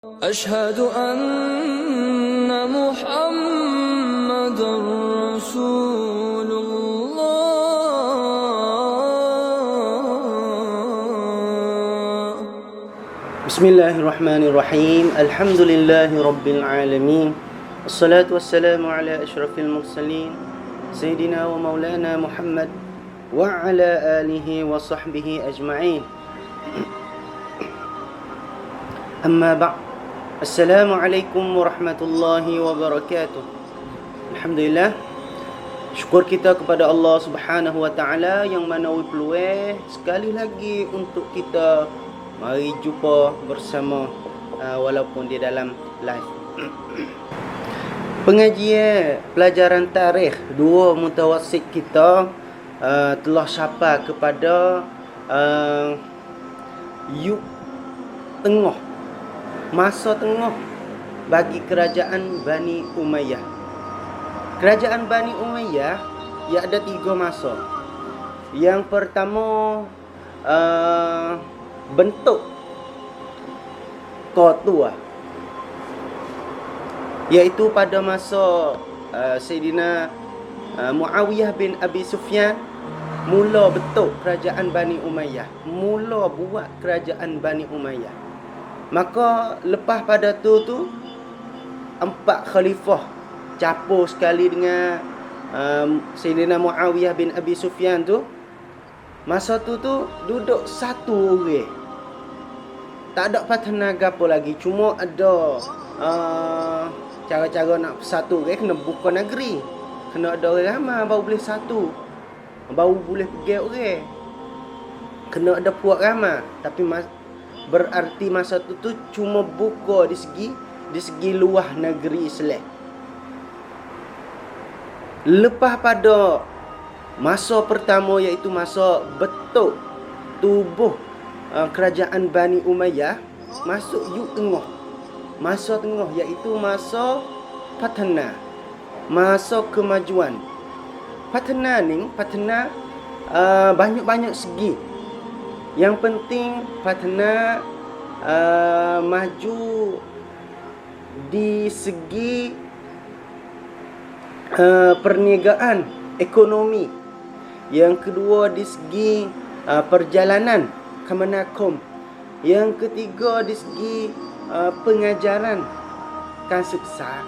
أشهد أن محمد رسول الله. بسم الله الرحمن الرحيم. الحمد لله رب العالمين. الصلاة والسلام على أشرف المرسلين سيدنا ومولانا محمد وعلى آله وصحبه أجمعين. أما بعد. Assalamualaikum warahmatullahi wabarakatuh. Alhamdulillah, syukur kita kepada Allah Subhanahu wa taala yang mana peluang sekali lagi untuk kita mari jumpa bersama walaupun di dalam live. Pengajian pelajaran tarikh dua mutawassit kita telah sampai kepada yuk tengah, masa tengah bagi kerajaan Bani Umayyah. Kerajaan Bani Umayyah ia ada 3 masa. Yang pertama bentuk ketua, iaitu pada masa Sayyidina Muawiyah bin Abi Sufyan mula bentuk kerajaan Bani Umayyah, mula buat kerajaan Bani Umayyah. Maka lepas pada tu 4 khalifah campur sekali dengan Sayyidina Muawiyah bin Abi Sufyan tu. Masa tu duduk satu orang. Tak ada patanaga apa lagi. Cuma ada cara-cara nak satu orang kena buka negeri. Kena ada orang ramai baru boleh satu. Baru boleh pergi orang. Kena ada puak ramai. Tapi berarti masa tu cuma buka di segi luar negeri Islam. Lepas pada masa pertama iaitu masa bentuk tubuh kerajaan Bani Umayyah, masuk yuk tengah. Masa tengah iaitu masa patana, masa kemajuan. Patana banyak-banyak segi. Yang penting patna maju di segi perniagaan, ekonomi. Yang kedua di segi perjalanan, kamanakum. Yang ketiga di segi pengajaran, kan sukses.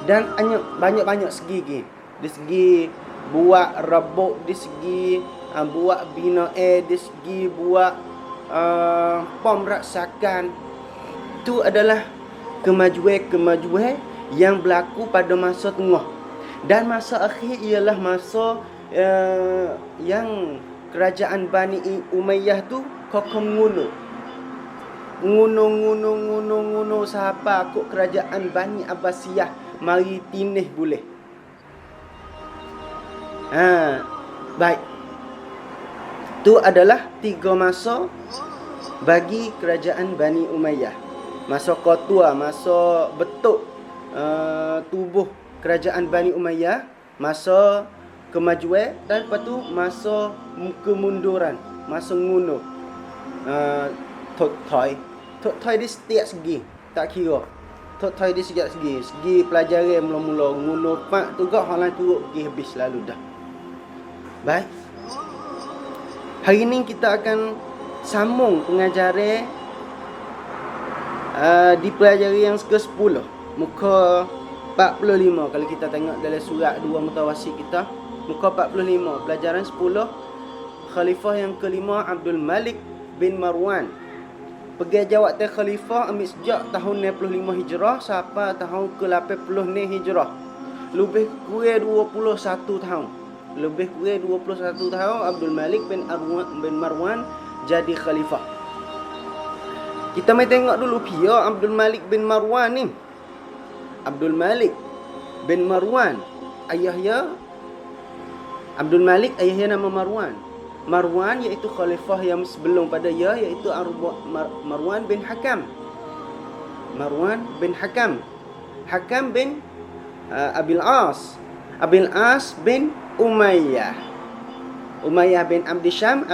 Dan banyak-banyak segi lagi. Di segi buat rabuk, di segi buat bina di segi buat pemerasakan. Itu adalah kemajuan yang berlaku pada masa tengah. Dan masa akhir ialah masa yang kerajaan Bani Umayyah tu kokoh nguno siapa kok kerajaan Bani Abbasiyah mari tineh boleh. Baik. Itu adalah 3 masa bagi kerajaan Bani Umayyah. Masa ketua, masa bentuk tubuh kerajaan Bani Umayyah, masa kemajuan, dan lepas tu masa kemunduran, masa nguno. Tok Thai di setiap segi, tak kira. Tok Thai di setiap segi. Segi pelajaran mula-mula nguno pak tu gak hang turut pergi habis lalu dah. Baik. Hari ini kita akan sambung pengajaran di pelajari yang ke-10, muka 45. Kalau kita tengok dalam surat 2 mutawassit kita, muka 45, pelajaran 10, khalifah yang kelima Abdul Malik bin Marwan. Pergi jawatan khalifah ambil sejak tahun 65 Hijrah sampai tahun ke-80 Hijrah. Lebih kurang 21 tahun. Lebih kurang 21 tahun Abdul Malik bin Marwan jadi khalifah. Kita mai tengok dulu pia Abdul Malik bin Marwan ni. Abdul Malik bin Marwan, ayahnya Abdul Malik, ayahnya nama Marwan. Marwan iaitu khalifah yang sebelum pada ia, iaitu Marwan bin Hakam. Marwan bin Hakam. Hakam bin Abil As. Abil As bin Umayyah. Umayyah bin Abdi Syam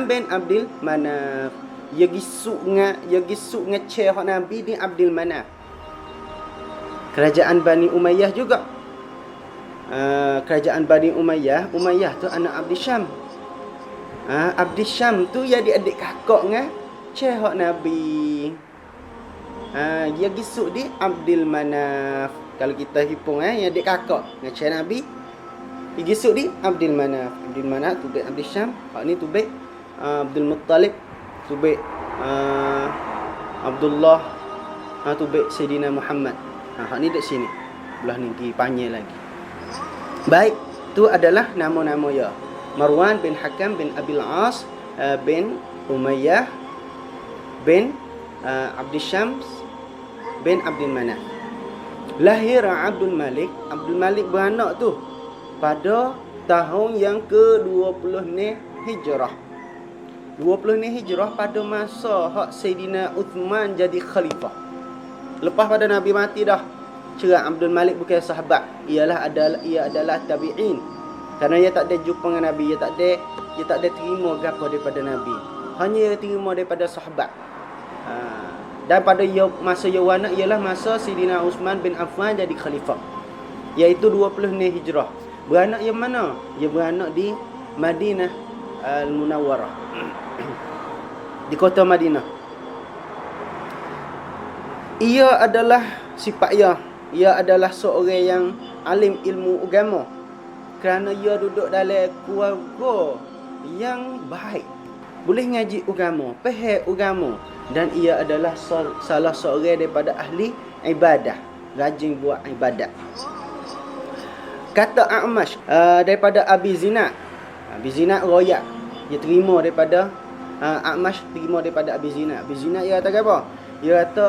bin Abdul Manaf. Ya gisuk ngeceh hak Nabi ni Abdul Manaf. Kerajaan Bani Umayyah juga. Kerajaan Bani Umayyah tu anak Abdi Syam. Abdi Syam tu ya adik kakak dengan ceh hak Nabi. Dia gisuk di Abdul Manaf. Kalau kita hitung ya adik kakak dengan ceh Nabi. Dia gisuk di Abdul Manaf. Abdul Manaf tu baik Abdi Syam, hak ni tu baik Abdul Muttalib, tu baik Abdullah, tu baik Sayyidina Muhammad. Hak ni dekat sini. Belah ni pergi panggil lagi. Baik, tu adalah nama-nama ya. Marwan bin Hakam bin Abil As bin Umayyah bin Abdi Syams bin Abdul Manaf. Lahir Abdul Malik. Abdul Malik beranak tu pada tahun yang ke-20 ni Hijrah. 20 ni Hijrah pada masa hak Sayyidina Uthman jadi khalifah. Lepas pada Nabi mati dah. Cerah Abdul Malik bukan sahabat. Ia adalah tabi'in. Kerana ia tak ada jumpa dengan Nabi, ia tak ada terima gapo daripada Nabi. Hanya ia terima daripada sahabat. Dan pada masa yawana ialah masa Sayyidina Uthman bin Affan jadi khalifah. Iaitu 20 ni Hijrah. Beranak yang mana? Ia beranak di Madinah Al-Munawwarah. Di kota Madinah. Ia adalah sifat ia adalah seorang yang alim ilmu agama. Kerana ia duduk dalam keluarga yang baik. Boleh ngaji agama, faham agama, dan ia adalah salah seorang daripada ahli ibadah, rajin buat ibadat. Kata A'mash daripada Abi Zinad. Abi Zinad royak. Dia terima daripada A'mash terima daripada Abi Zinad. Abi Zinad dia kata apa? Dia kata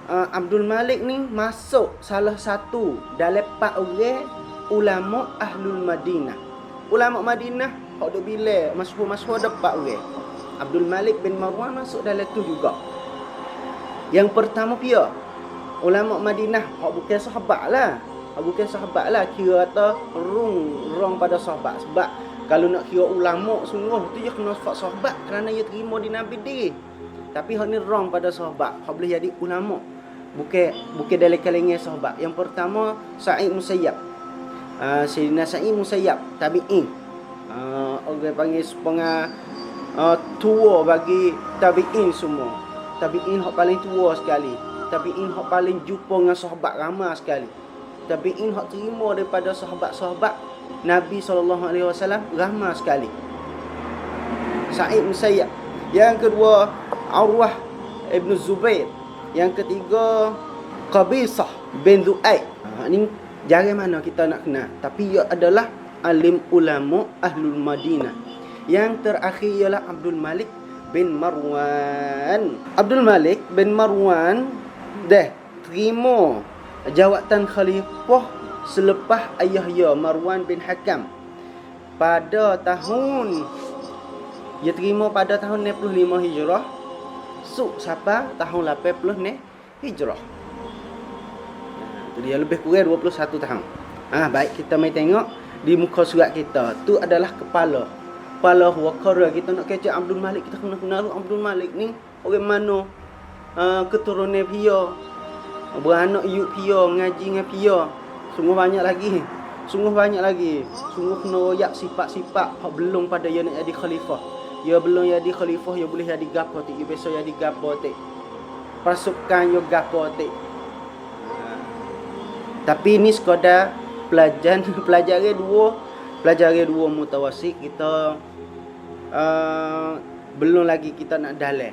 Abdul Malik ni masuk salah satu dalam 4 orang ulama Ahlul Madinah. Ulama Madinah hak duk bila masyhur ada 4 orang. Abdul Malik bin Marwan masuk dalam tu juga. Yang pertama pia ulama Madinah hak bukan sahabat lah. Kira kata rong pada sahabat. Sebab kalau nak kira ulama sungguh tu dia kena sifat sahabat kerana dia terima di Nabi dia. Tapi hak ni rong pada sahabat. Hak boleh jadi ulama. Bukan dalam kalangan sahabat. Yang pertama Sa'id Musayyab. Sayyidina Sa'id Musayyab tabi'in. Orang panggil setengah tua bagi tabi'in semua. Tabi'in hak paling tua sekali. Tabi'in hak paling jumpa dengan sahabat ramai sekali. Tabi'in hak terima daripada sahabat-sahabat Nabi SAW ramai sekali. Sa'id Musayyab. Yang kedua Urwah Ibn Zubair. Yang ketiga Qabisah bin Du'aid. Ini jarang mana kita nak kenal. Tapi ia adalah alim ulama Ahlul Madinah. Yang terakhir ialah Abdul Malik bin Marwan. Abdul Malik bin Marwan dah terima jawatan khalifah selepas ayahnya Marwan bin Hakam pada tahun dia terima pada tahun 65 Hijrah. Sampai tahun 80 ni Hijrah. Dia lebih kurang 21 tahun. Baik, kita mai tengok di muka surat kita. Tu adalah kepala wakara. Kita nak kecek Abdul Malik, kita kena kenal Abdul Malik ni orang mana, keturunan Pia, beranak yuk Pia, ngaji dengan Pia. Sungguh banyak lagi. Sungguh kena royak sifat-sifat hak belum pada dia nak jadi khalifah. Dia belum jadi khalifah, dia boleh jadi gapo tik. Dia besok jadi gapo tik. Pasukan yo gapo tik. Tapi ini sekadar pelajari dua mutawasit. Kita belum lagi kita nak dalil.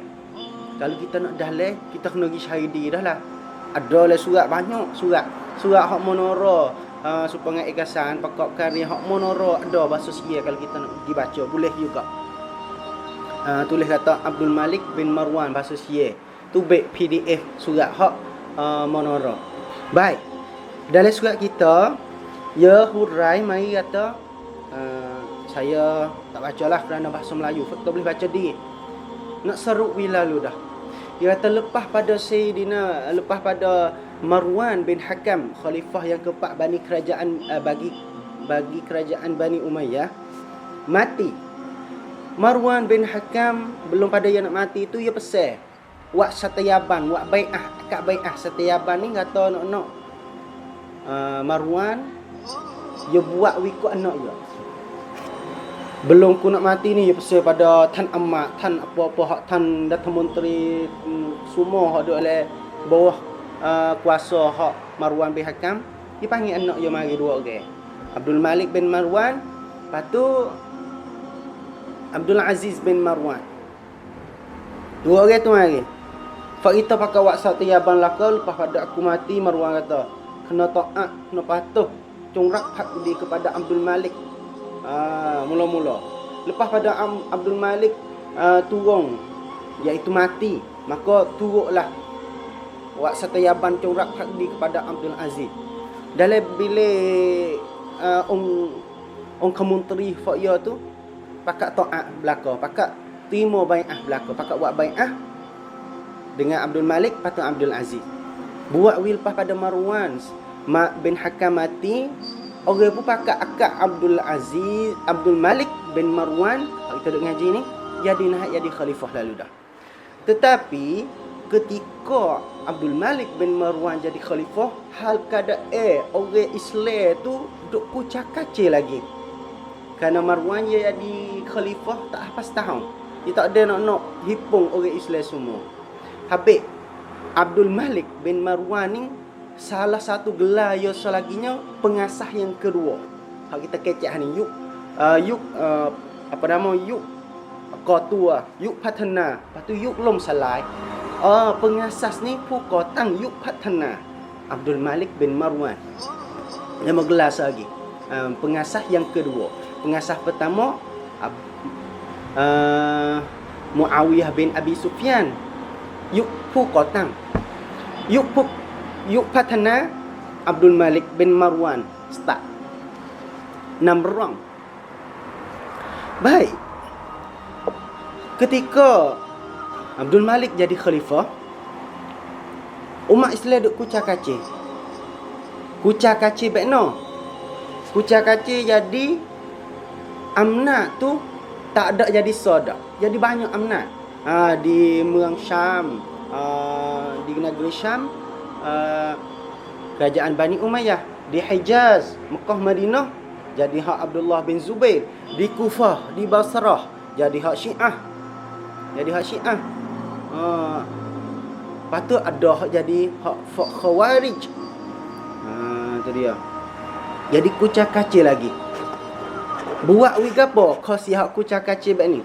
Kalau kita nak dalil, kita kena pergi syahidi dah lah. Ada lah surat banyak, surat hak monoro, supaya ikasan pakok karya hak monoro ada bahasa Sia. Kalau kita nak pergi baca boleh juga. Tulis kata Abdul Malik bin Marwan bahasa Sia. Tu baik PDF surat hak monoro. Baik. Dalam surat kita ya hurai mai kata saya tak bacalah kerana bahasa Melayu. Kita boleh baca dia. Nak seruk bila lu dah. Dia kata lepas pada Marwan bin Hakam, khalifah yang keempat bagi kerajaan Bani Umayyah mati. Marwan bin Hakam belum pada dia nak mati tu, dia pesan wak satayaban, wak bai'ah, akad bai'ah satayaban ni kata nak Marwan dia buat wikut anak dia. Belum ku nak mati ni dia pesan pada tan amat, tan apa-apa hak tan Datuk Menteri semua hak duk oleh bawah kuasa hak Marwan bin Hakam, dia panggil anak dia mari dua orang. Abdul Malik bin Marwan, lepas tu Abdul Aziz bin Marwan. Dua orang tu mari. Fak kita pakai WhatsApp tiaban laka, lepas pada aku mati, Marwan kata kena taat, kena patuh, cungrak hak di kepada Abdul Malik. Mula-mula lepas pada Abdul Malik turun, iaitu mati, maka turutlah WhatsApp tiaban cungrak hak di kepada Abdul Aziz. Dalam bilik orang kementeri fak ya tu pakat taat belaka, pakat terima bai'ah belaka, pakat buat bai'ah dengan Abdul Malik patut Abdul Aziz. Buat wil lepas pada Marwan bin Hakam mati, orang pun pakat akak Abdul Malik bin Marwan, kita duk ngaji ni, jadi nak jadi khalifah lalu dah. Tetapi ketika Abdul Malik bin Marwan jadi khalifah, hal keadaan orang Islam tu duk kucak-kacir lagi. Kerana Marwan dia jadi khalifah tak apa setahun. Dia tak ada nak hipung orang Islam semua. Habis Abdul Malik bin Marwan ni salah satu gelar dia selaginya pengasah yang kedua. Hak kita kecek ni yuk apa nama yuk Qatua, yuk Patana, lepas tu yuk Lom Salai. Pengasas ni Pukotang yuk Patana. Abdul Malik bin Marwan. Nama gelar lagi. Pengasah yang kedua. Pengasah pertama Muawiyah bin Abi Sufyan. Yuk Pukotang. Yuk Patana Abdul Malik bin Marwan. Start. 6 orang. Baik. Ketika Abdul Malik jadi khalifah, umat Islam duk kucak-kacir. Kucak-kacir bekno. Kucak-kacir jadi amnat tu tak ada jadi sodak. Jadi banyak amnat. Di Merang Syam, di negeri Syam, kerajaan Bani Umayyah. Di Hijaz, Mekah, Madinah, jadi hak Abdullah bin Zubair. Di Kufah, di Basrah, jadi hak Syiah. Lepas tu ada hak jadi hak Khawarij. Tu dia. Jadi kucak-kacir lagi. Buat wi gapo? Kos hak kucak-kacir bak ni.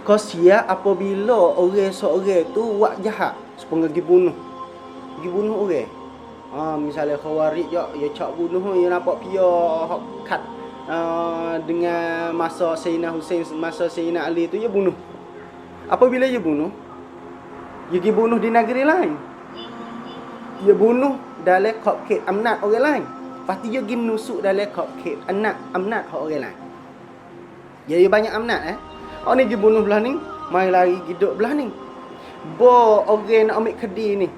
Kos apabila orang seorang tu buat jahat, supaya pergi bunuh. Pergi bunuh orang. Misalnya Khawarij ya cak bunuh, dia nampak pia hak kat dengan masa Sayyidina Hussein, masa Sayyidina Ali tu dia bunuh. Apabila dia bunuh, dia pergi bunuh di negeri lain. Dia bunuh dalam kokit amnat orang lain. Lepas tu dia pergi menusuk dalam kokit amnat orang lain. Jadi banyak amnat Orang ni pergi bunuh belah ni, mai lari hidup belah ni. Orang nak ambil kedi ni.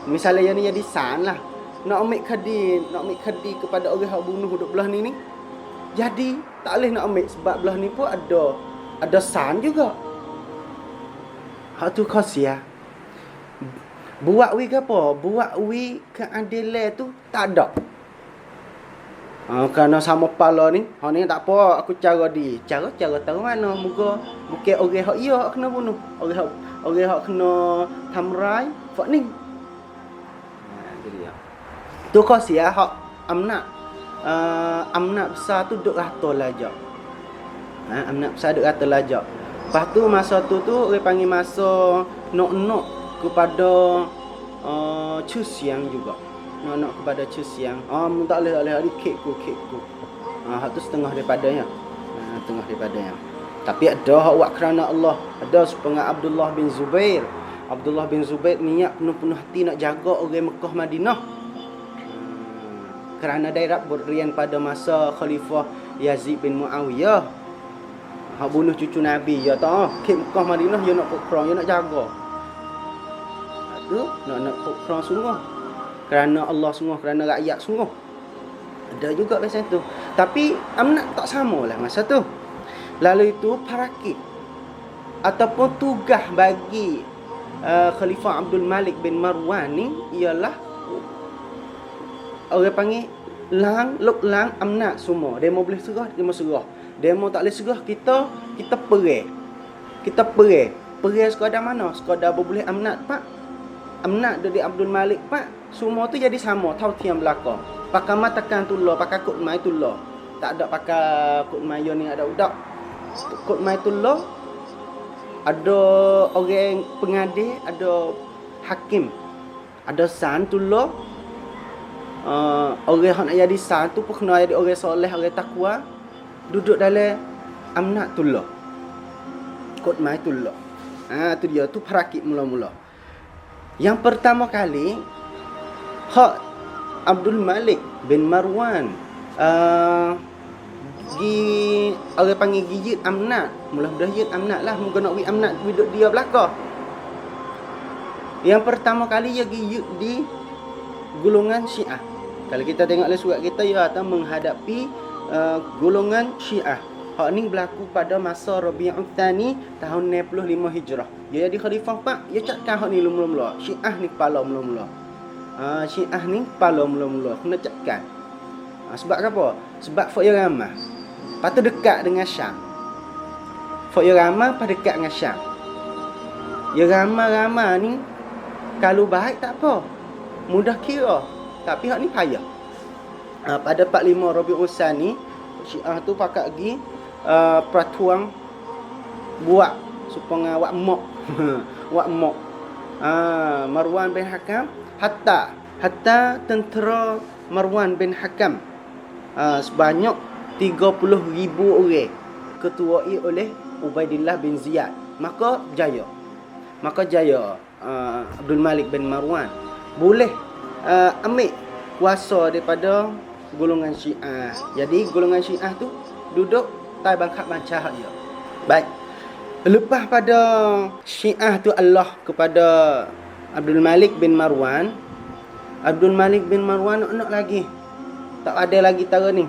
Misalnya yang ni jadi san lah. Nak ambil kedi kepada orang yang bunuh duduk belah ni. Jadi tak boleh nak ambil sebab belah ni pun ada san juga. Hak tu khasia. Buat wi gapo? Buat wi keadilan tu tak ada. Kerana sama pala ni, hak ni tak apa aku cara tahu mana muka bukan orang hak ia hak kena bunuh. Orang hak kena tamrai fak ni. Jadi ya. Tu khasia hak amnat besar tu duk rata lajak. Amnat besar duk rata lajak. Lepas tu masa tu orang panggil masa nok-nok kepada Cusiang juga. Nak kepada Cusiang. Tak boleh ada kekku. Hak tu setengah daripadanya. Tengah daripadanya. Tapi ada hak buat kerana Allah. Ada supaya Abdullah bin Zubair. Abdullah bin Zubair niat penuh-penuh hati nak jaga orang Mekah Madinah. Kerana daerah berian pada masa Khalifah Yazid bin Muawiyah. Hak bunuh cucu Nabi. Ya tak. Ke Mekah Madinah dia nak pokron, dia nak jaga. Tu nak pokron sungguh. Kerana Allah sungguh, kerana rakyat sungguh. Ada juga macam tu. Tapi amnat tak samalah masa tu. Lalu itu parakit. ataupun tugas bagi Khalifah Abdul Malik bin Marwan ni ialah orang panggil lang amnat semua. Demo boleh serah, demo serah. Demo tak boleh serah, kita perih. Kita perih. Perih sekadar mana? Sekadar boleh amnat pak. Amnat dari Abdul Malik pak. Semua tu jadi sama, tahu tiang belaka. Pakai matakan tullah, pakai kod mai tullah. Tak ada pakai kod mai ni ada udak. Kod mai tullah ada orang pengadil, ada hakim, ada san tullah. Orang yang nak jadi san tu pun kena jadi orang soleh, orang takwa, duduk dalam amnat tullah, kod mai tullah. Tu dia tu perakit mula-mula. Yang pertama kali hak Abdul Malik bin Marwan orang panggil giyut amnat. Mula-mula yut amnat lah, muka nak amnat duduk dia belakang. Yang pertama kali dia giyut di golongan Syiah. Kalau kita tengok dalam surat kita, ia akan menghadapi golongan Syiah. Hak ni berlaku pada masa Rabiul Tsani tahun 65 Hijrah. Dia jadi khalifah pak, dia cakap hak ni mula-mula. Syiah ni kepala mula-mula. Syiah ni kepala mula-mula. Kena cakap. Sebab apa? Sebab Fok Yaramah. Lepas tu dekat dengan Syam. Fok Yaramah pas dekat dengan Syam. Yaramah ni kalau baik tak apa, mudah kira. Tapi hak ni payah. Pada 45 Rabiul Tsani, Syiah tu pakat pergi peraturan buat supaya wak mok. Wak mok. Marwan bin Hakam hatta tentera Marwan bin Hakam sebanyak 30,000 orang ketuai oleh Ubaidillah bin Ziyad. Maka jaya Abdul Malik bin Marwan boleh ambil kuasa daripada golongan Syiah. Jadi golongan Syiah tu duduk tai bangkat bancah dia. Baik. Lepas pada Syiah tu Allah kepada Abdul Malik bin Marwan. Abdul Malik bin Marwan nak lagi. Tak ada lagi tara ni.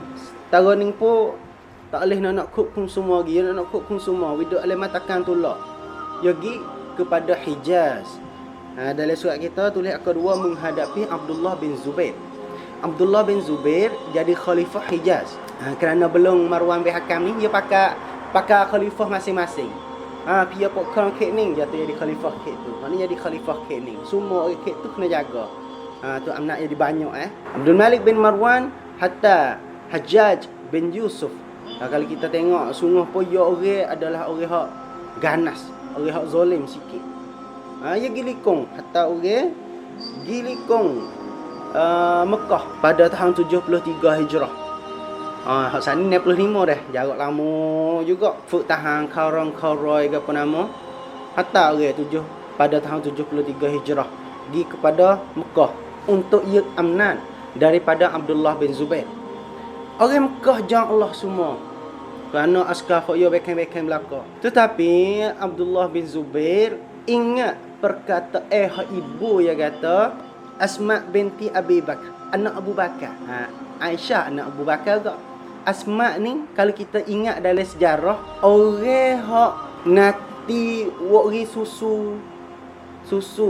Tara ni pun tak boleh nak hukum semua lagi. Dia nak hukum semua. Widuk oleh matakan tullah. Dia pergi kepada Hijaz. Dalam surat kita tulis kedua menghadapi Abdullah bin Zubair. Abdullah bin Zubair jadi khalifah Hijaz. Kerana belum Marwan bin Hakam ni, dia pakai khalifah masing-masing. Dia pokok kek ni jatuh jadi khalifah kek tu. Mana jadi khalifah kek ni. Semua orang kek tu kena jaga. Tu amnat jadi banyak Abdul Malik bin Marwan hatta Hajjaj bin Yusuf. Kalau kita tengok sungguh pun dia orang adalah orang hak ganas, orang hak zalim sikit. Dia gilikong hatta orang gilikong Mekah pada tahun 73 Hijrah. Hak sana 65 dah, jarak lama juga. Fuk tahan Kharoi ke apa nama. Hatta orang tujuh pada tahun 73 Hijrah pergi kepada Mekah untuk yuk amnan daripada Abdullah bin Zubair. Orang Mekah jangan Allah semua. Kerana askar fok yo bekan-bekan belaka. Tetapi Abdullah bin Zubair ingat perkataan ibu yang kata Asma binti Abi Bakar, anak Abu Bakar. Aisyah anak Abu Bakar juga. Asma ni kalau kita ingat dalam sejarah, orang hak nanti wari susu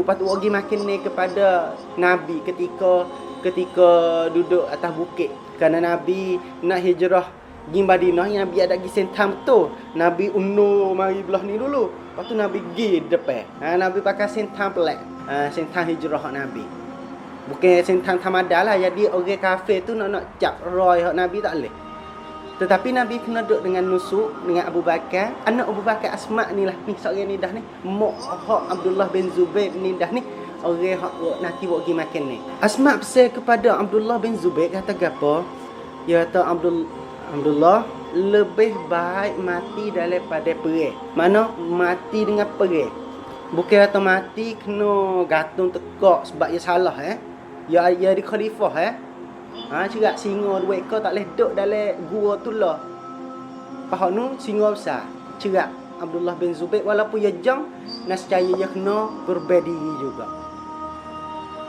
patut wari makin ni kepada Nabi ketika duduk atas bukit. Kerana Nabi nak hijrah pergi Madinah, Nabi ada pergi sentam betul. Nabi undur mari belah ni dulu. Lepas tu Nabi pergi depan. Nabi pakai sentam pelak. Sentam hijrah hak Nabi. Bukan sentam tamadah lah. Jadi orang kafir tu nak cap roy hak Nabi tak boleh. Tetapi Nabi kena duduk dengan nusuk dengan Abu Bakar. Anak Abu Bakar Asma ni lah. Ni seorang ni dah ni. Mak hak Abdullah bin Zubair ni dah ni. Orang hak nanti buat pergi makan ni. Asma pesan kepada Abdullah bin Zubair kata apa? Dia kata Abdullah lebih baik mati daripada perih. Mana mati dengan perih. Bukan kata mati kena gantung tekak sebab dia salah Ya di khalifah cerak singa dua ekor tak boleh duduk dalam gua tu lah. Pahak nu singa besar. Cerak Abdullah bin Zubair walaupun dia jang nescaya dia kena berberdiri juga.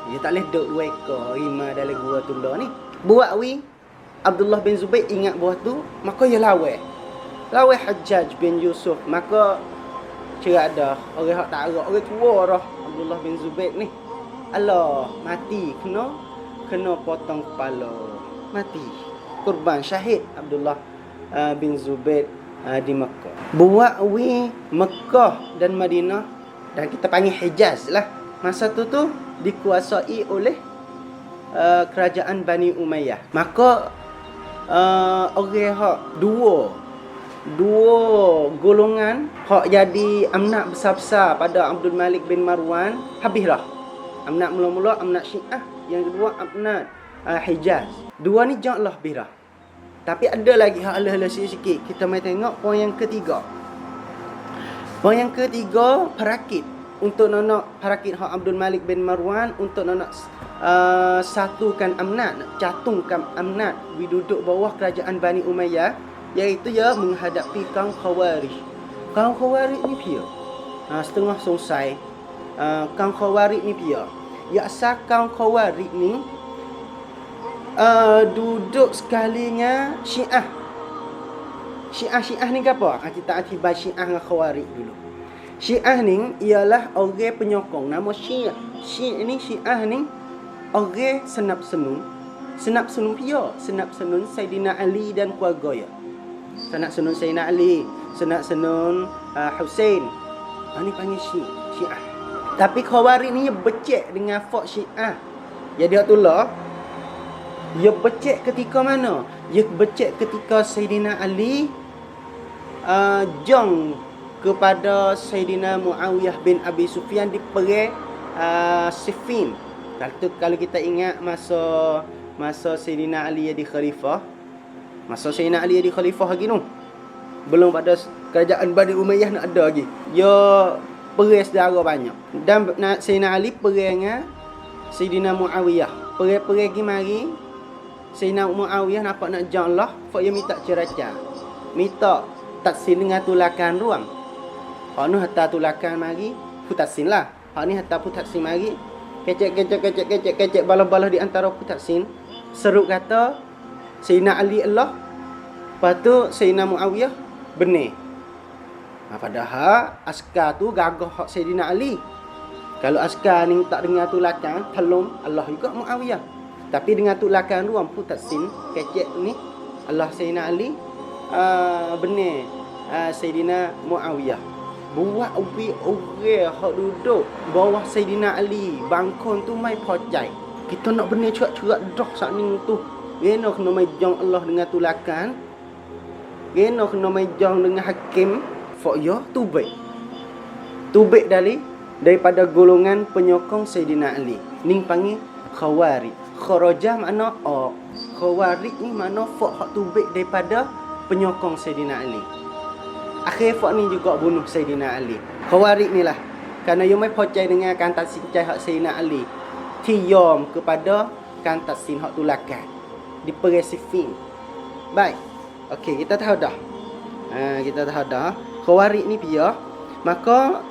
Dia tak boleh duduk dua ekor rima dalam gua tu lah ni. Buat Abdullah bin Zubair ingat buah tu, maka dia lawan Hajjaj bin Yusuf. Maka cerak dah. Orang hak tak arak, orang tua dah. Abdullah bin Zubair ni. Allah, mati kena potong kepala. Mati. Kurban syahid Abdullah bin Zubair di Mekah. Buat Mekah dan Madinah, dan kita panggil Hijaz lah. Masa tu dikuasai oleh kerajaan Bani Umayyah. Maka orang hak dua golongan hak jadi amnat besar-besar pada Abdul Malik bin Marwan habislah. Amnat mula-mula amnat Syiah, yang kedua amnat Hijaz. Dua ni janganlah birah. Tapi ada lagi hak ala-ala sikit. Kita mai tengok poin yang ketiga. Poin yang ketiga, perakit. Untuk nak perakit hak Abdul Malik bin Marwan untuk nak satukan amnat, nak catungkan amnat duduk bawah kerajaan Bani Umayyah, iaitu menghadapi kaum Khawarij. Kaum Khawarij ni pia setengah selesai. Kaum Khawarij ni pia. Ya asal kaum Khawarij ni duduk sekalinya Syiah. Syiah ni apa? Kita atibai Syiah dengan Khawarij dulu. Syiah ni ialah orang penyokong. Nama Syiah. Syiah ni orang senap senun pia. Senap senun Saidina Ali dan keluarga ya. Senap senun Saidina Ali, senap senun Hussein. Ini panggil Syiah. Tapi Khawarij ni becek dengan fok Syiah. Jadi Abdullah, ia becek ketika mana? Ia becek ketika Saidina Ali jong kepada Saidina Muawiyah bin Abi Sufyan di perang Siffin. Kalau kita ingat masa Saidina Ali jadi khalifah, lagi tu. Belum pada kerajaan Bani Umayyah nak ada lagi. Ya perang saudara banyak. Dan Saidina Ali perang dengan Saidina Muawiyah. Perang gi mari Saidina Muawiyah nampak nak jang Allah, fak dia minta ceracah. Minta taksin dengan tulakan ruang. Hak ni hatta tulakan mari putaksin lah. Hak ni hatta putaksin mari kecek balah-balah di antara putaksin. Seruk kata Sayyidina Ali Allah, lepas tu Sayyidina Muawiyah benih. Padahal askar tu gagah hak Sayyidina Ali. Kalau askar ni tak dengar tulakan, tolong Allah juga Muawiyah. Tapi dengan tulakan ruang putaksin kecek ni Allah Sayyidina Ali benih Sayyidina Muawiyah. Buat orang hak duduk bawah Sayyidina Ali bangkon tu mai pocai. Kita nak benih cuak-cuak dah saat ni tu. Gena kena mai jong Allah dengan tulakan. Gena kena mai jong dengan hakim. Fok yo tubik. Tubik daripada golongan penyokong Sayyidina Ali. Ning panggil Khawarij. Kharaja makna Khawarij ni makna fok hak tubik daripada penyokong Sayyidina Ali. Akhir fak ni juga bunuh Sayyidina Ali. Khawarij ni lah. Kerana dia mai pocai dengan kantasin cai hak Sayyidina Ali. Tiyom kepada kantasin hak tulakan. Di perang Siffin. Baik. Okey, kita tahu dah. Kita tahu dah. Khawarij ni pia. Maka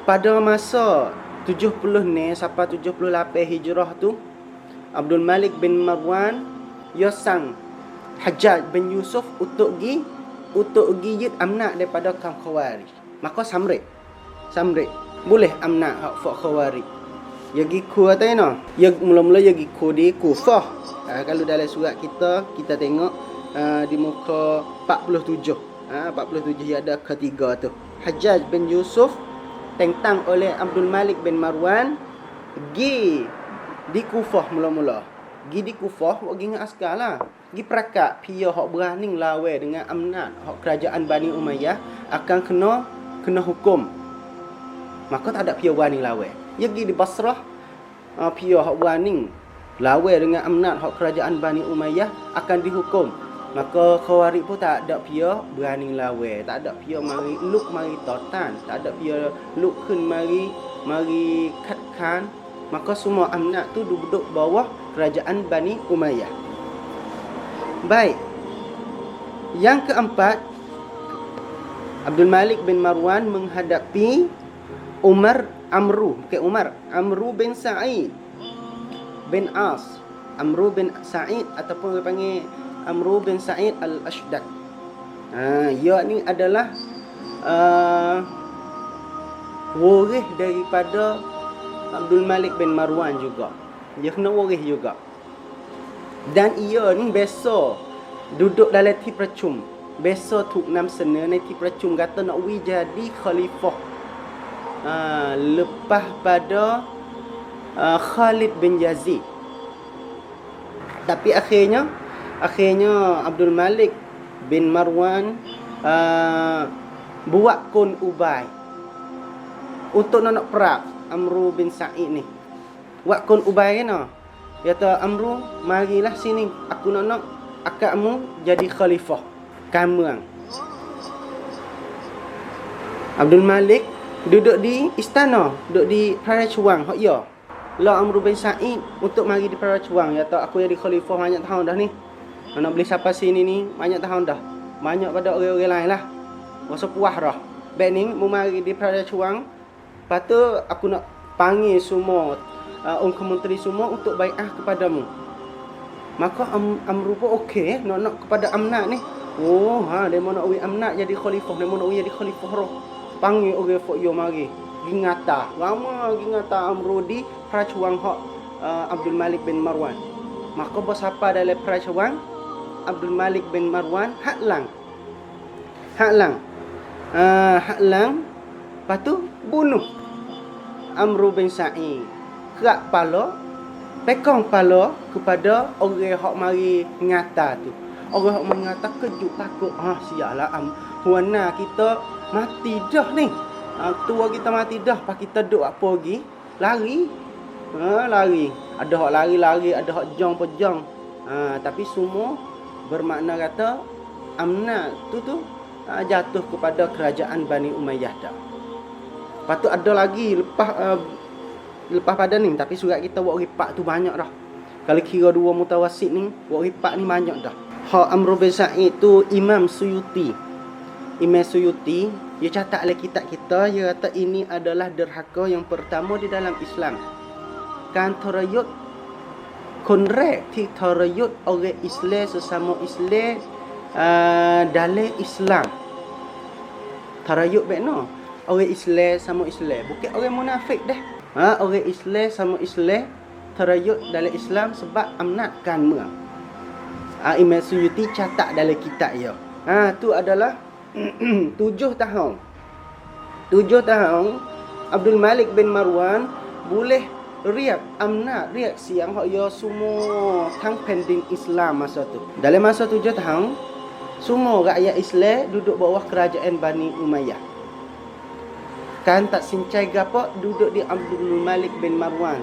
pada masa 70 ni sampai 78 Hijrah tu, Abdul Malik bin Marwan yosang Hajjaj bin Yusuf untuk yud amnat daripada kaum Khawarij. Maka samrit. Boleh amnat hak fak Khawarij. Ya giku katanya. Ya mula-mula ya giku di Kufah. Kalau dalam surat kita tengok di muka 47. 47 ya ada ketiga tu. Hajjaj bin Yusuf tentang oleh Abdul Malik bin Marwan gi di Kufah mula-mula. Gi di Kufah pergi dengan askar lah. Gi perakat pia hak berani lawan dengan amnat hak kerajaan Bani Umayyah akan kena hukum. Maka tak ada pia berani lawan. Ya gi di Basrah pia hak berani lawan dengan amnat hak kerajaan Bani Umayyah akan dihukum. Maka Khawarij pun tak ada pia berani lawan, tak ada pia mari luk mari totan, tak ada pia luk kun mari katkan. Maka semua amnat tu duduk bawah kerajaan Bani Umayyah. Baik. Yang keempat, Abdul Malik bin Marwan menghadapi Amru bin Sa'id bin As. Amru bin Sa'id ataupun dia panggil Amru bin Sa'id al-Ashdaq. Ia ni adalah waris daripada Abdul Malik bin Marwan juga. Dia kena waris juga. Dan ia ni biasa duduk dalam ti percum. Biasa tuk nam sena ni ti percum kata nak wi jadi khalifah. Lepas pada Khalid bin Yazid. Tapi akhirnya Abdul Malik bin Marwan buat kun Ubay untuk nak perang Amru bin Sa'id ni. Buat kun Ubay kan. Dia kata, Amru, marilah sini. Aku nak akakmu jadi khalifah. Kamu. Abdul Malik duduk di istana, duduk di Prachuang. Hak ya. La Amru bin Sa'id untuk mari di Prachuang. Dia kata, aku jadi khalifah banyak tahun dah ni. Nak beli siapa sini ni banyak tahun dah. Banyak pada orang-orang lain lah. Rasa puas dah. Baik ni, mu mari di Prachuang. Lepas tu, aku nak panggil semua orang menteri semua untuk bai'ah kepadamu. Maka Amru pun okey nak kepada Amnat ni. Dia mau nak Amnat jadi khalifah, dia mau nak jadi khalifah roh. Panggil orang fok yo mari. Gingata. Lama gingata Amru di Prachuang hak Abdul Malik bin Marwan. Maka bersapa dalam Prachuang Abdul Malik bin Marwan haklang. Lepas tu bunuh Amru bin Sa'id. Kerak pala, pekong pala kepada orang hak mari ngata tu. Orang hak mengata kejut takut. Sialah huana kita mati dah ni. Tua kita mati dah, pas kita duk apa lagi? Lari. Lari. Ada hak lari-lari, ada hak jong-pejong. Tapi semua bermakna kata Amnat tu jatuh kepada kerajaan Bani Umayyah dah. Lepas tu ada lagi lepas pada ni, tapi surat kita buat ripak tu banyak dah. Kalau kira dua mutawasit ni, buat ripak ni banyak dah. Hak Amru bin Sa'id tu Imam Suyuti, dia catat dalam kitab kita, dia kata ini adalah derhaka yang pertama di dalam Islam. Kan terayut konrek ti terayut orang Islam sesama Islam dalam Islam. Terayut bekno orang Islam sama Islam, bukan orang munafik dah. Orang Islam sama Islam terayut dalam Islam sebab Amnat kan merang. Imam Suyuti catat dalam kitab dia. Tu adalah 7 tahun. 7 tahun Abdul Malik bin Marwan boleh riak Amnat, riak siang hak ya semua tang pending Islam masa tu. Dalam masa 7 tahun semua rakyat Islam duduk bawah kerajaan Bani Umayyah. Kan tak sincai gapo duduk di Abdul Malik bin Marwan.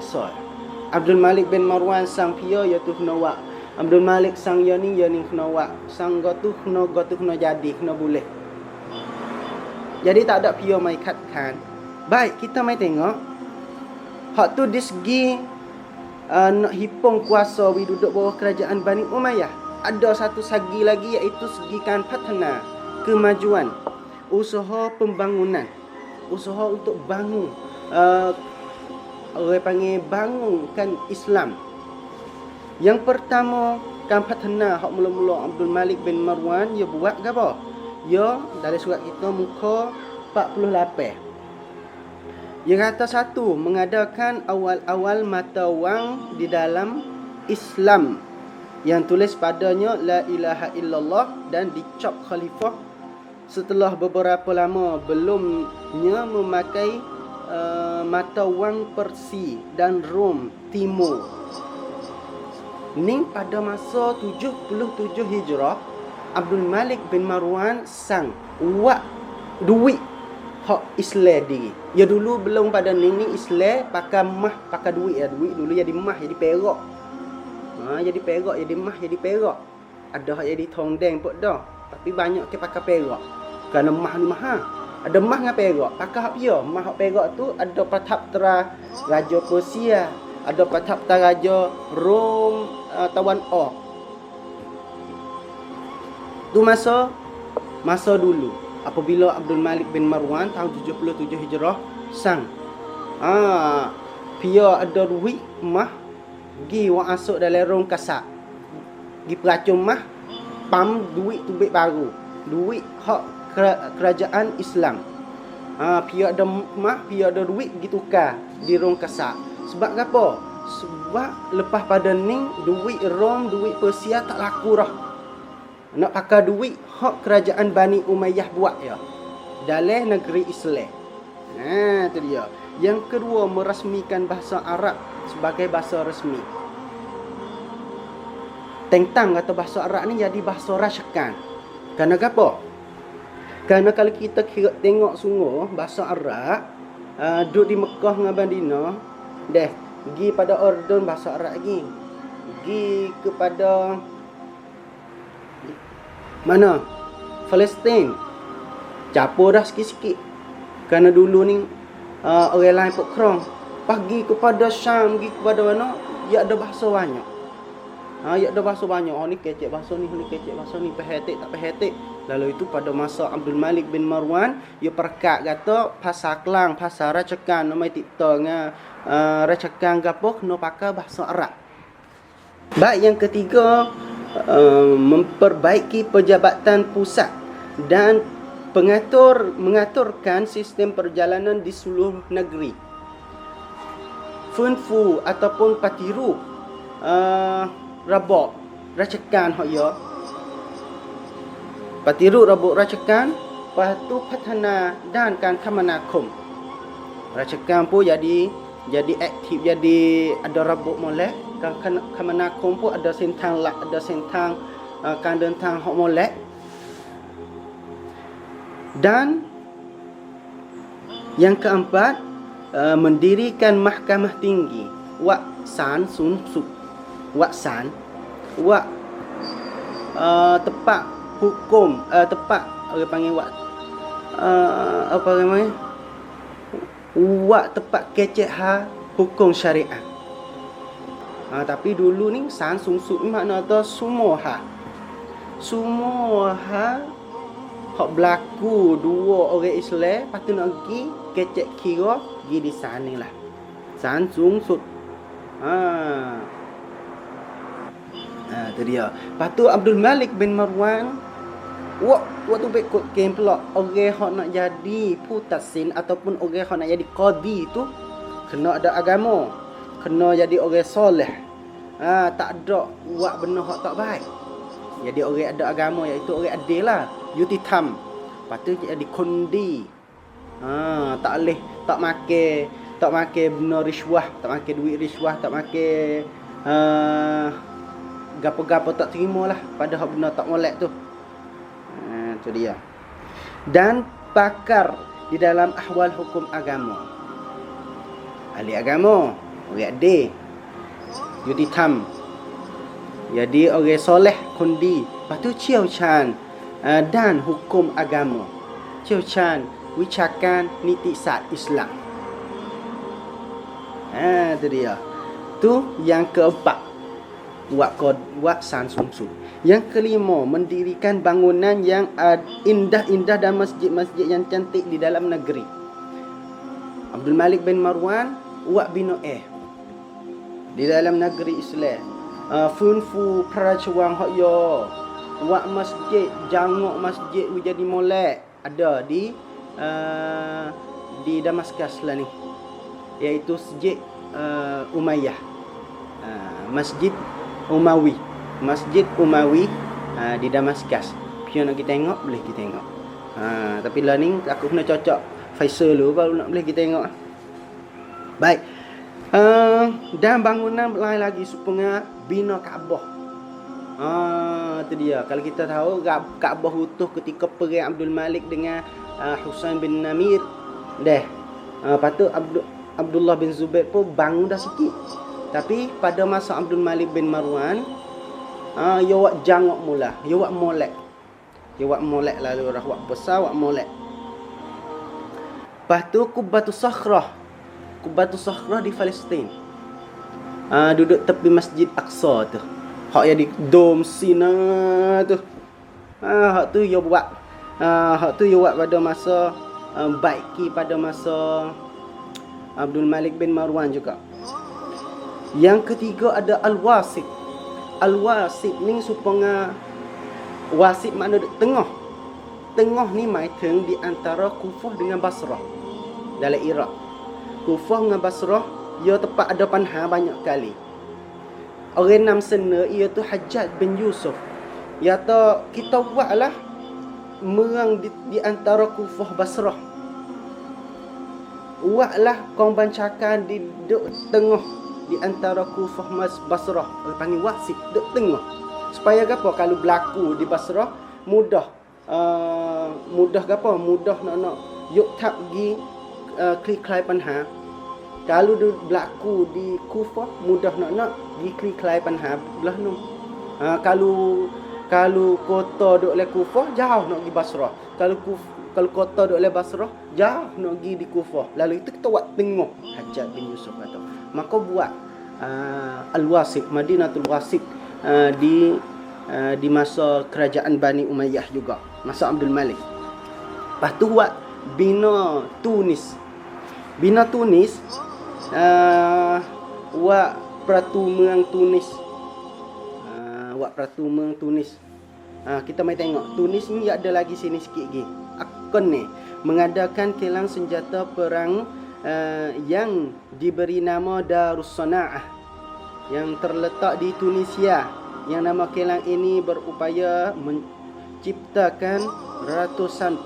Abdul Malik bin Marwan sang pia ya tu kena wak. Abdul Malik sang ya ni kena wak. Sang gotu kena jadi, kena boleh. Jadi tak ada pia mai katkan. Baik, kita mai tengok. Hak tu di segi nak hipung kuasa wi duduk bawah kerajaan Bani Umayyah. Ada satu segi lagi iaitu segi kan patna, kemajuan, usaha pembangunan. Usaha untuk bangun orang panggil bangunkan Islam. Yang pertama kan patna hak mula-mula Abdul Malik bin Marwan dia buat ke apa? Ya dalam surat kita muka 48. Dia kata satu, mengadakan awal-awal mata wang di dalam Islam yang tulis padanya la ilaha illallah dan dicap khalifah. Setelah beberapa lama belumnya memakai mata wang Persia dan Rom Timur. Ni pada masa 77 Hijrah, Abdul Malik bin Marwan sang wak duit hak Islam diri. Ya dulu belum pada ni Islam pakai mah, pakai duit ya. Duit dulu jadi mah, jadi perak. Jadi perak, jadi mah, jadi perak. Ada hak jadi tongdeng pun dah. Tapi banyak ke pakai perak. Kerana mah ni mahal. Ada mah dengan perak. Pakai hak dia. Mah hak perak tu ada pataptera Raja Persia, ada pataptera Raja Rom Tawan Ok. Tu masa dulu apabila Abdul Malik bin Marwan tahun 77 Hijrah sang dia ada duit mah gi wa asuk dalam rong kasak. Gi peracun mah pam duit baru. Duit hak kerajaan Islam. Pia ada mak, pia ada duit pergi tukar di rong kasak. Sebab apa? Sebab lepas pada ni duit Rom, duit Persia tak laku dah. Nak pakai duit hak kerajaan Bani Umayyah buat ya. Dalam negeri Islam. Tu dia. Yang kedua, merasmikan bahasa Arab sebagai bahasa resmi. Tentang kata bahasa Arab ni jadi bahasa rasykan. Kerana apa? Kerana kalau kita kira tengok sungguh bahasa Arab, duduk di Mekah dengan Madinah, pergi pada Ordon bahasa Arab lagi. Pergi kepada mana? Palestin. Capur dah sikit-sikit. Kerana dulu ni orang lain pun kerong. Pergi kepada Syam, pergi kepada mana? Ya ada bahasa banyak. Ya ada bahasa banyak. Ni kecek bahasa ni, kecek bahasa ni, pehetik tak pehetik. Lalu itu pada masa Abdul Malik bin Marwan, ia perkat kata pasal Kelang, pasal racakan, nama tikta dengan racakan gapo kena pakai bahasa Arab. Baik, yang ketiga, memperbaiki pejabatan pusat dan mengaturkan sistem perjalanan di seluruh negeri. Funfu ataupun patiru rabok racakan hok ya. Patiru rabok racakan, lepas tu patana dan kan kamanakum. Racakan pun jadi aktif, jadi ada rabok molek. Kan kamanakum pun ada sentang lak, ada sentang kandentang hok molek. Dan yang keempat, mendirikan mahkamah tinggi, Wak San Sun Su. Wak San, Wak tepat hukum, tepat orang panggil Wak apa namanya? Wak tepat kecek hukum syariat. Tapi dulu ni San Sun Su ni makna tu semua hak berlaku dua orang Islam, patut nak pergi kecek kira pergi di sana lah. San Sun Su. Tu dia. Lepas tu Abdul Malik bin Marwan waktu bekut kem pula orang hak nak jadi putasin ataupun orang hak nak jadi qadi tu kena ada agama, kena jadi orang soleh. Tak ada buat benda hak tak baik. Jadi orang ada agama, iaitu orang adil lah, yutitam. Lepas tu jadi kondi. Tak boleh tak makan benda riswah, tak makan duit riswah, tak makan gapo-gapo tak terima lah pada hak benda tak molek tu. Tu dia. Dan pakar di dalam ahwal hukum agama. Ahli agama, orang adil, yutitam. Jadi orang soleh, kondi. Lepas tu Chiao Chan dan hukum agama. Chiao Chan, wicakan nitisat Islam. Tu dia. Tu yang keempat, Wak San Sun Su. Yang kelima, mendirikan bangunan yang indah-indah dan masjid-masjid yang cantik di dalam negeri. Abdul Malik bin Marwan Wak bina di dalam negeri Islam. Funfu peracuang hak yo. Wak masjid, jangok masjid jadi molek ada di Damaskus lah ni. Iaitu Masjid Umayyah. Masjid Umawi di Damaskus. Pian nak kita tengok, boleh kita tengok. Tapi lah ni aku kena cocok Faisal dulu baru nak boleh kita tengok. Baik. Dan bangunan lain lagi supaya bina Kaabah. Itu dia. Kalau kita tahu Kaabah utuh ketika perang Abdul Malik dengan Husain bin Namir. Lepas tu Abdullah bin Zubair pun bangun dah sikit. Tapi pada masa Abdul Malik bin Marwan, dia wak jangok mula, dia wak molek. Dia wak molek lalu dah wak besar wak molek. Lepas tu Qubbatus Sakhrah di Palestin. Duduk tepi Masjid Aqsa tu. Hak yang di dom Sina tu. Hak tu dia buat. Hak tu dia buat pada masa baiki pada masa Abdul Malik bin Marwan juga. Yang ketiga ada Al-Wasit. Al-Wasit ni supaya wasit makna duduk tengah. tengah ni mai teng di antara Kufah dengan Basrah dalam Iraq. Kufah dengan Basrah ia tempat ada panha banyak kali. Orang nam sana iaitu Hajjaj bin Yusuf. Ya ta kita buatlah merang di antara Kufah Basrah. Buatlah kau bancakan di tengah di antara Kufah Basrah. Orang panggil wasit duk tengah. Supaya gapo kalau berlaku di Basrah mudah gapo mudah nak yuk tak gi klik-klai panha. Kalau dia berlaku di Kufah mudah nak gi klik-klai panha belah nu. Kalau kota duk le Kufah jauh nak gi Basrah. Kalau kota duk le Basrah jauh nak gi di Kufah. Lalu itu kita buat tengok Hajjaj bin Yusuf kata. Maka buat Al-Wasit, Madinatul Wasit di masa kerajaan Bani Umayyah juga, masa Abdul Malik. Lepas tu buat bina Tunis. Bina Tunis buat peraturan Tunis. Buat peraturan Tunis. Kita mai tengok Tunis ni ada lagi sini sikit lagi. Akon ni mengadakan kilang senjata perang yang diberi nama Darus Sana'ah yang terletak di Tunisia. Yang nama kilang ini berupaya menciptakan ratusan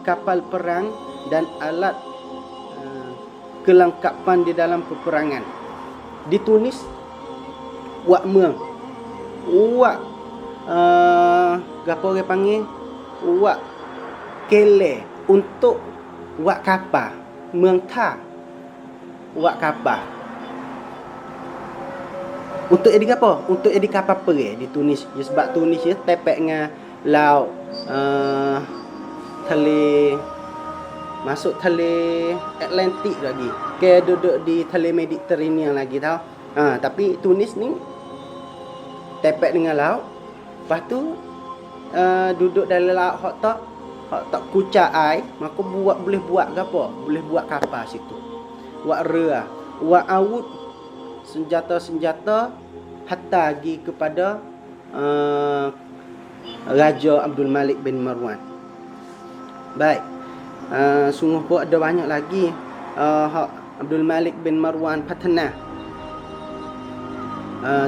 kapal perang dan alat kelengkapan di dalam peperangan. Di Tunis buat meng buat gapo orang panggil buat kele untuk buat kapal mengta buat kapal untuk edi apa? Untuk edi kapal perang di Tunis. Ya, sebab Tunis ya tepek dengan laut tali masuk tali Atlantik lagi. Ke duduk di tali Mediterranean lagi tau. Tapi Tunis ni tepek dengan laut. Lepas tu duduk dalam laut hak tak kucak air, maka boleh buat apa? Boleh buat kapal situ. Buat rera, buat awut senjata-senjata hatta lagi kepada Raja Abdul Malik bin Marwan. Baik. Sungguh pun ada banyak lagi Abdul Malik bin Marwan Patna.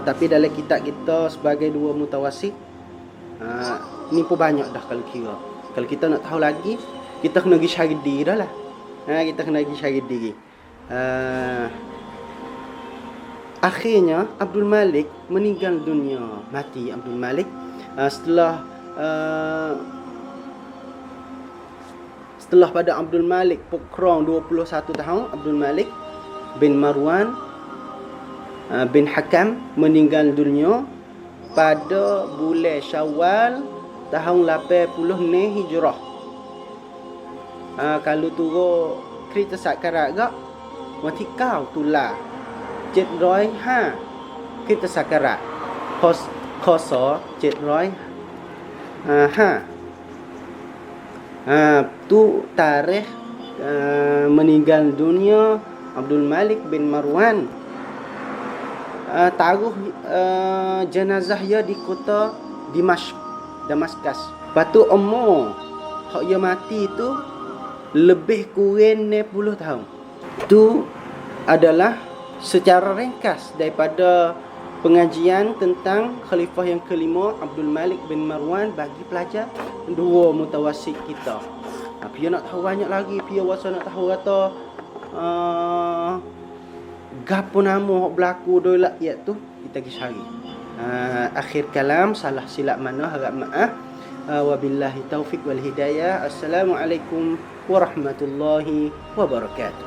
Tapi dalam kitab kita sebagai dua mutawasit ni pun banyak dah kalau kira. Kalau kita nak tahu lagi, kita kena pergi cari diri dah lah. Kita kena pergi cari diri. Akhirnya Abdul Malik meninggal dunia. Mati Abdul Malik setelah pada Abdul Malik kurang 21 tahun, Abdul Malik bin Marwan bin Hakam meninggal dunia pada bulan Syawal tahun 80 ni Hijrah. Kalau turun kereta sakarat gak mati kau tulah 705 kereta sakarat kosa 705 tu tarikh meninggal dunia Abdul Malik bin Marwan. Taruh jenazah dia di kota Damaskus. Patu umur hak dia mati tu lebih kurang 60 tahun. Tu adalah secara ringkas daripada pengajian tentang khalifah yang kelima Abdul Malik bin Marwan bagi pelajar dua mutawasit kita. Dia nak tahu banyak lagi, dia wasa nak tahu kata gapo nama hak berlaku doi rakyat tu, kita pergi cari. Akhir kalam, salah silap mana harap maaf. Wabillahi taufiq wal hidayah. Assalamualaikum warahmatullahi wabarakatuh.